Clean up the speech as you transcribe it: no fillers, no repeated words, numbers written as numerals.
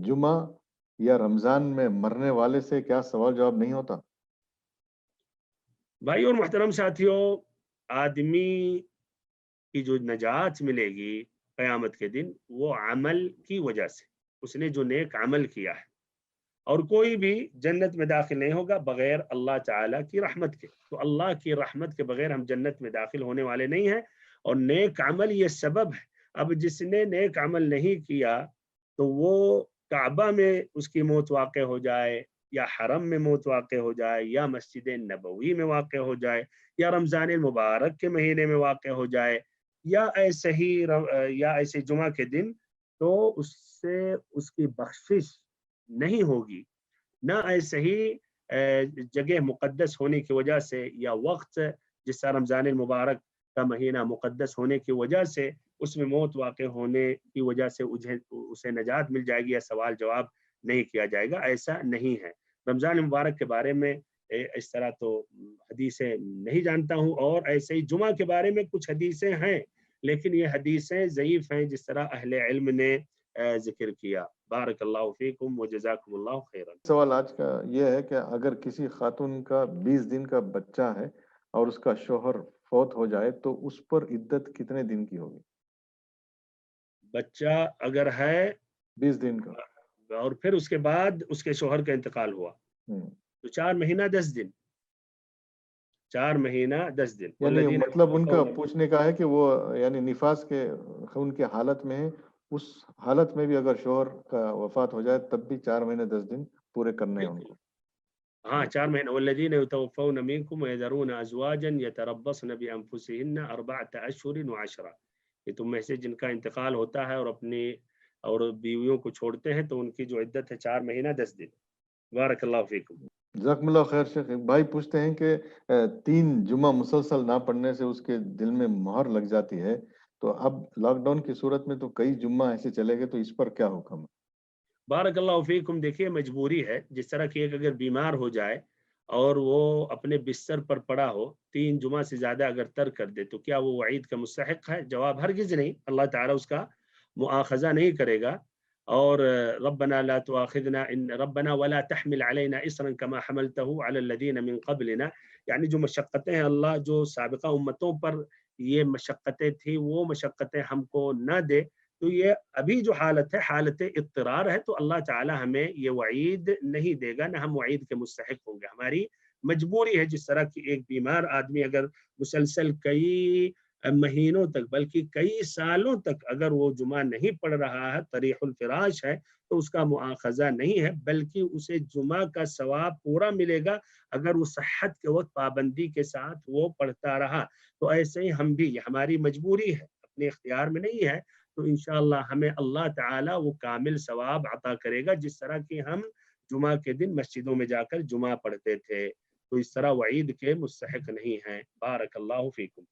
جمعہ یا رمضان میں مرنے والے سے کیا سوال جواب نہیں ہوتا؟ بھائی اور محترم ساتھیوں، آدمی کی جو نجات ملے گی قیامت کے دن وہ عمل کی وجہ سے، اس نے جو نیک عمل کیا ہے، اور کوئی بھی جنت میں داخل نہیں ہوگا بغیر اللہ تعالیٰ کی رحمت کے۔ تو اللہ کی رحمت کے بغیر ہم جنت میں داخل ہونے والے نہیں ہیں، اور نیک عمل یہ سبب ہے۔ اب جس نے نیک عمل نہیں کیا تو وہ کعبہ میں اس کی موت واقع ہو جائے، یا حرم میں موت واقع ہو جائے، یا مسجد نبوی میں واقع ہو جائے، یا رمضان المبارک کے مہینے میں واقع ہو جائے، یا ایسے ہی یا ایسے جمعہ کے دن، تو اس سے اس کی بخشش نہیں ہوگی، نہ ایسے ہی جگہ مقدس ہونے کی وجہ سے، یا وقت جس طرح رمضان المبارک کا مہینہ مقدس ہونے کی وجہ سے اس میں موت واقع ہونے کی وجہ سے اسے نجات مل جائے گی، یا سوال جواب نہیں کیا جائے گا، ایسا نہیں ہے۔ رمضان المبارک کے بارے میں اس طرح تو حدیثیں نہیں جانتا ہوں، اور ایسے ہی جمعہ کے بارے میں کچھ حدیثیں ہیں، لیکن یہ حدیثیں ضعیف ہیں جس طرح اہل علم نے ذکر کیا۔ بارک اللہ فیکم و جزاکم اللہ خیرا۔ سوال آج کا یہ ہے کہ اگر کسی خاتون کا 20 دن کا بچہ ہے اور اس کا شوہر فوت ہو جائے تو اس پر عدت کتنے دن کی ہوگی؟ بچہ اگر ہے 20 دن کا، اور پھر اس کے بعد اس کے شوہر کا انتقال ہوا تو 4 مہینہ 10 دن، 4 مہینہ 10 دن۔ یعنی والذین مطلب ان کا پوچھنے کا ہے کہ وہ یعنی نفاس کے خون کے حالت میں ہے، اس حالت میں بھی اگر شوہر کا وفات ہو جائے تب بھی 4 مہینے 10 دن پورے کرنے ہیں ان کو۔ ہاں 4 مہینے۔ والذین یتوفون منکم ویذرون ازواجا یتربصن بانفسہن 4 اشہر وعشرا، کہ تم میں سے جن کا انتقال ہوتا ہے اور بیویوں کو چھوڑتے ہیں تو ان کی جو عدت ہے 4 مہینہ 10 دن۔ بارک اللہ فیکم۔ جزاکم اللہ خیر شیخ۔ ایک بھائی پوچھتے ہیں کہ 3 جمعہ مسلسل نہ پڑھنے سے اس کے دل میں مہر لگ جاتی ہے، تو اب لاک ڈاؤن کی صورت میں تو کئی جمعہ ایسے چلے گئے، تو اس پر کیا حکم ہے؟ بارک اللہ فیکم۔ دیکھیے مجبوری ہے، جس طرح کہ ایک اگر بیمار ہو جائے اور وہ اپنے بستر پر پڑا ہو 3 جمعہ سے زیادہ اگر ترک کر دے تو کیا وہ وعید کا مستحق ہے؟ جواب ہرگز نہیں، اللہ تعالیٰ اس کا مؤاخذہ نہیں کرے گا۔ اور ربنا لا تؤاخذنا ان ربنا ولا تحمل علينا اصرا كما حملته على الذين من قبلنا، یعنی جو مشقتیں ہیں اللہ جو سابقہ امتوں پر یہ مشقتیں تھی وہ مشقتیں ہم کو نہ دے۔ تو یہ ابھی جو حالت ہے حالت اضطرار ہے، تو اللہ تعالی ہمیں یہ وعید نہیں دے گا، نہ ہم وعید کے مستحق ہوں گے، ہماری مجبوری ہے۔ جس طرح کہ ایک بیمار آدمی اگر مسلسل کئی مہینوں تک بلکہ کئی سالوں تک اگر وہ جمعہ نہیں پڑھ رہا ہے، طریح الفراش ہے، تو اس کا مؤاخذہ نہیں ہے، بلکہ اسے جمعہ کا ثواب پورا ملے گا اگر وہ صحت کے وقت پابندی کے ساتھ وہ پڑھتا رہا۔ تو ایسے ہی ہم بھی، یہ ہماری مجبوری ہے، اپنے اختیار میں نہیں ہے، تو انشاءاللہ ہمیں اللہ تعالیٰ وہ کامل ثواب عطا کرے گا جس طرح کہ ہم جمعہ کے دن مسجدوں میں جا کر جمعہ پڑھتے تھے۔ تو اس طرح وعید کے مستحق نہیں ہیں۔ بارک اللہ فیکم۔